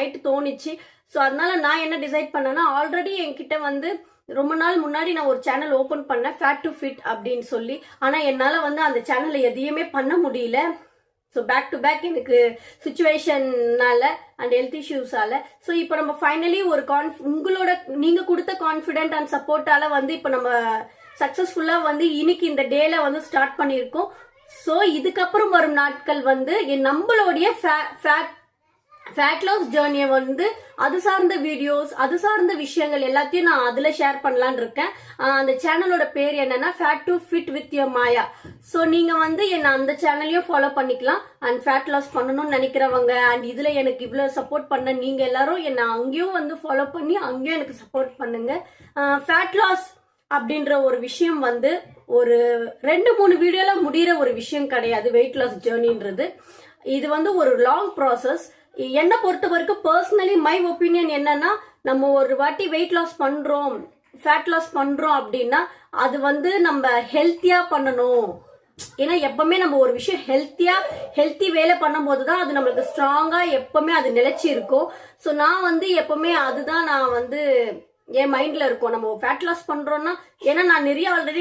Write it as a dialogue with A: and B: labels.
A: Night தோணுச்சு. So அதனால நான் என்ன டிசைட் பண்ணேன்னா, ஆல்ரெடி என்கிட்ட வந்து ரொம்ப நாள் முன்னாடி நான் ஒரு சேனல் ஓபன் பண்ணேன், ஃபேட் டு ஃபிட் அப்படின்னு சொல்லி. ஆனா என்னால வந்து அந்த சேனல்ல எதையுமே பண்ண முடியல. ஸோ பேக் டு பேக் எனக்கு சுச்சுவேஷன்னால அண்ட் ஹெல்த் இஷ்யூஸால. ஸோ இப்போ நம்ம ஃபைனலி ஒரு உங்களோட நீங்க கொடுத்த கான்ஃபிடென்ட் அண்ட் சப்போர்ட்டால வந்து இப்போ நம்ம சக்சஸ்ஃபுல்லா வந்து இன்னைக்கு இந்த டேல வந்து ஸ்டார்ட் பண்ணியிருக்கோம். ஸோ இதுக்கப்புறம் வரும் நாட்கள் வந்து நம்மளுடைய ஃபேட் லாஸ் ஜேர்னியை வந்து அது சார்ந்த வீடியோஸ், அது சார்ந்த விஷயங்கள் எல்லாத்தையும் நான் அதுல ஷேர் பண்ணலான் இருக்கேன். அந்த சேனலோட பேர் என்னன்னா fat to fit with your Maya. So நீங்க வந்து என்ன அந்த சேனலையும் ஃபாலோ பண்ணிக்கலாம். அண்ட் ஃபேட் லாஸ் பண்ணணும்னு நினைக்கிறவங்க அண்ட் இதுல எனக்கு இவ்வளவு சப்போர்ட் பண்ண நீங்க எல்லாரும் என்ன அங்கேயும் வந்து ஃபாலோ பண்ணி அங்கேயும் எனக்கு சப்போர்ட் பண்ணுங்க. ஃபேட் லாஸ் அப்படின்ற ஒரு விஷயம் வந்து ஒரு 2-3 வீடியோல முடிகிற ஒரு விஷயம் கிடையாது. வெயிட் லாஸ் ஜேர்னின்றது இது வந்து ஒரு லாங் ப்ராசஸ். என்ன பொறுத்த வரைக்கும் பர்சனலி மை ஒப்பீனியன் என்னன்னா, நம்ம ஒரு வாட்டி வெயிட் லாஸ் பண்றோம், ஃபேட் லாஸ் பண்றோம் அப்படின்னா அது வந்து நம்ம ஹெல்த்தியா பண்ணணும். ஏன்னா எப்பவுமே நம்ம ஒரு விஷயம் ஹெல்த்தி வேலை பண்ணும் போதுதான் அது நம்மளுக்கு ஸ்ட்ராங்கா எப்பவுமே அது நிலைச்சி இருக்கும். ஸோ நான் வந்து எப்பவுமே அதுதான் நான் வந்து என் மைண்ட்ல இருக்கும். நம்ம ஃபேட் லாஸ் பண்றோம்னா, ஏன்னா நான் நிறைய ஆல்ரெடி